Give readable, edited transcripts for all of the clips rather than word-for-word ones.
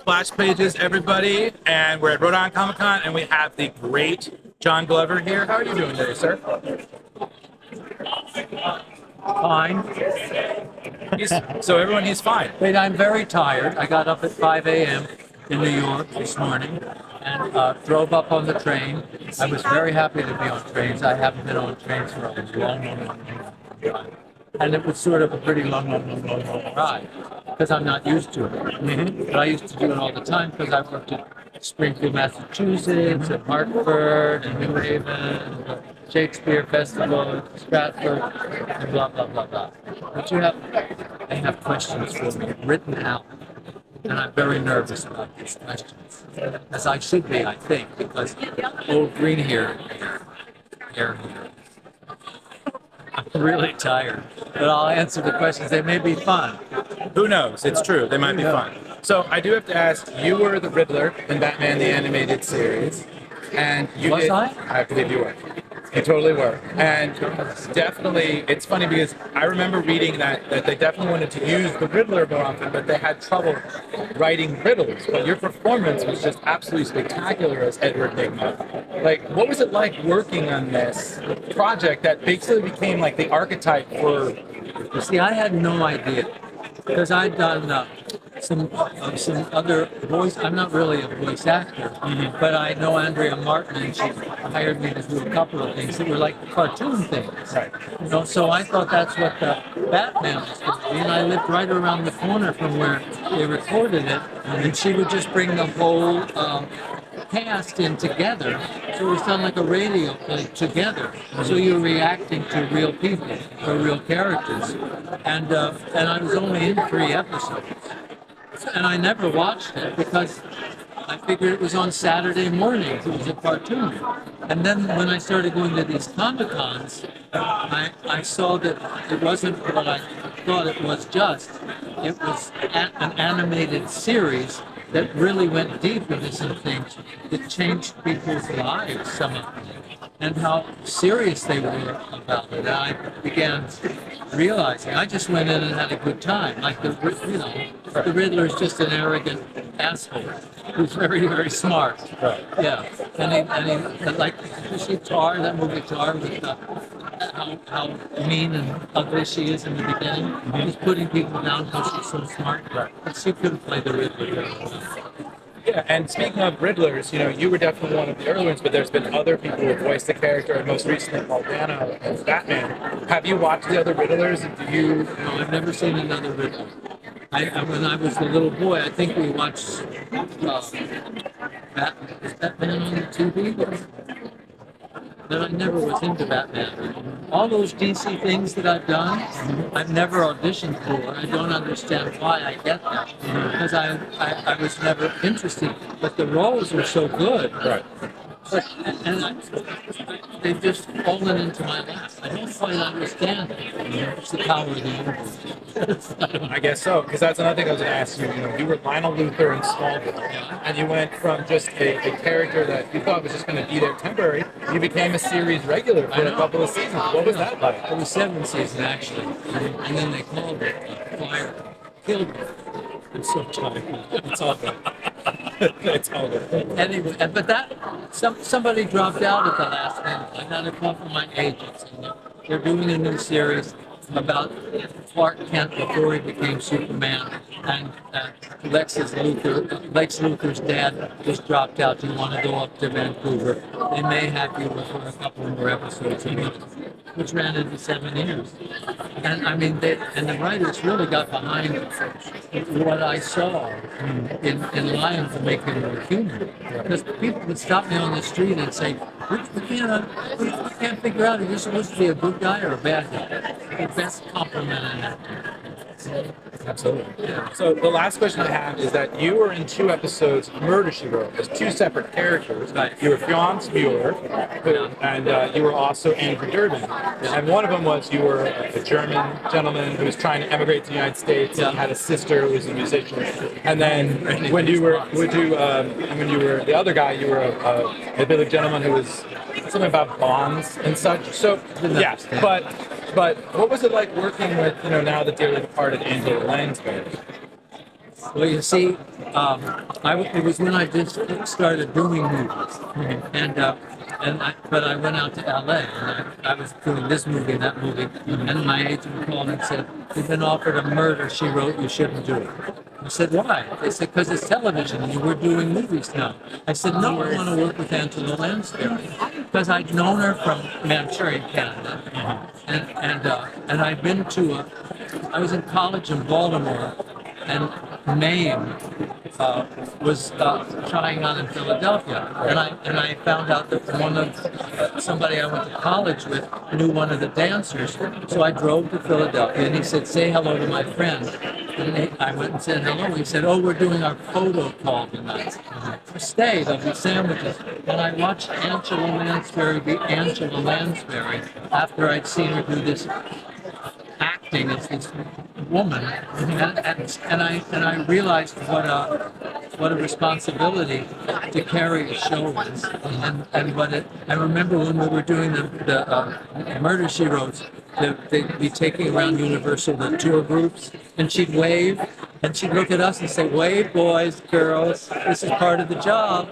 Splash Pages, everybody, and we're at Rhode Island Comic Con, and we have the great John Glover here. How are you doing today, sir? Fine. So everyone, he's fine. Wait, I'm very tired. I got up at 5 a.m. in New York this morning and drove up on the train. I was very happy to be on trains. I haven't been on trains for a long time. And it was sort of a pretty long ride because I'm not used to it. Mm-hmm. But I used to do it all the time because I worked at Springfield, Massachusetts, and Hartford, and New Haven, and the Shakespeare Festival, Stratford, and blah, blah, blah, blah. But they have questions for me written out, and I'm very nervous about these questions, as I should be, I think, because old green hair here. I'm really tired, but I'll answer the questions. They may be fun. Who knows? It's true. They might be fun. So I do have to ask, you were the Riddler in Batman the Animated Series, and you Was did. I? I believe you were. You totally were. And definitely, it's funny because I remember reading that they definitely wanted to use the Riddler more often, but they had trouble writing riddles. But your performance was just absolutely spectacular as Edward Nygma. Like, what was it like working on this project that basically became like the archetype for... You see, I had no idea because I'd done some other voice. I'm not really a voice actor, but I know Andrea Martin, and she hired me to do a couple of things that were like cartoon things. Right. You know, so I thought that's what the Batman was going to be, and I lived right around the corner from where they recorded it, and she would just bring the whole cast in together, so it was done like a radio play together. So you're reacting to real people or real characters, and I was only in 3 episodes, and I never watched it because I figured it was on Saturday mornings. It was a cartoon, and then when I started going to these Comic Cons, I saw that it wasn't what I thought it was. It was an animated series that really went deep into some things that changed people's lives, some of them, and how serious they were about it. And I began realizing I just went in and had a good time. Like the Riddler is just an arrogant asshole who's very, very smart. Right. Yeah, and he like Tar, that movie Tar, with how mean and ugly she is in the beginning. She's putting people down because she's so smart. Right. But she couldn't play the Riddler very well. Yeah, and speaking of Riddlers, you were definitely one of the early ones, but there's been other people who voiced the character, and most recently Paul Dano as Batman. Have you watched the other Riddlers? And do you? No, I've never seen another Riddler. When I was a little boy, I think we watched Batman on the TV. But I never was into Batman. All those DC things that I've done, I've never auditioned for. I don't understand why I get them because I was never interested. But the roles were so good. Right. They've just fallen into my lap. I don't quite understand it. It's the power of the universe. I guess so, because that's another thing I was going to ask you. You were Lionel Luthor in Smallville, and you went from just a character that you thought was just going to be there temporary. You became a series regular for a couple of seasons. What was that like? It was 7 seasons actually, and then they called it Fire. Killed me. I'm so tired. It's all good. It's all good. Anyway, but somebody dropped out at the last minute. I got a call from my agents, and they're doing a new series about Clark Kent before he became Superman, and Lex Luthor's dad just dropped out. Do you want to go up to Vancouver? They may have you for a couple more episodes, which ran into 7 years. And I mean, the writers really got behind what I saw in Lion to make him more human. Because people would stop me on the street and say, we can't figure out if you're supposed to be a good guy or a bad guy. The best compliment in that. Absolutely. Yeah. So the last question I have is that you were in 2 episodes of Murder, She Wrote as 2 separate characters. Right. You were Franz Mueller, and you were also Andrew Durbin. And one of them was you were a German gentleman who was trying to emigrate to the United States and had a sister who was a musician. And then when you were the other guy, you were a big gentleman who was something about bonds and such. So yeah, but what was it like working with now the dearly departed Angela Lansbury? Well, you see, it was when I just started doing movies, but I went out to LA and I was doing this movie and that movie, and my agent called and said, "You've been offered a murder she wrote. You shouldn't do it." I said, "Why?" They said, "Because it's television and we're doing movies now." I said, "No, I want to work with Angela Lansbury because I'd known her from Manchurian Canada, and I'd been to I was in college in Baltimore, and Maine was trying on in Philadelphia, and I found out that somebody I went to college with knew one of the dancers, so I drove to Philadelphia, and he said, "Say hello to my friend." And I went and said hello. He said, "Oh, we're doing our photo call tonight. Stay, there'll be sandwiches." And I watched Angela Lansbury be Angela Lansbury after I'd seen her do this acting as this woman, and I realized what a responsibility to carry a show is, and what it. I remember when we were doing the Murder She Wrote, they'd be taking around Universal the tour groups, and she'd wave, and she'd look at us and say, "Wave, boys, girls, this is part of the job."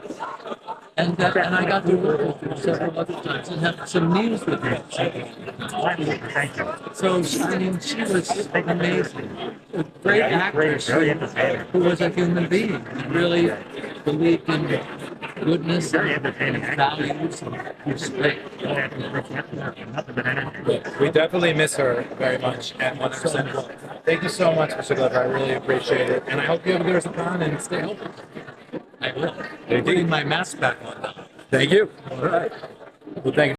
And I got to work with her several other times and have some meals with her. Thank you. So, I mean, she was amazing. A great actress who was a human being and really believed in goodness and values and respect. We definitely miss her very much, and 100%. Thank you so much, Mr. Glover. I really appreciate it, and I hope you have a good rest of the time and stay healthy. I will. Thank you. Putting my mask back on now. Thank you. All right. Well, thank you.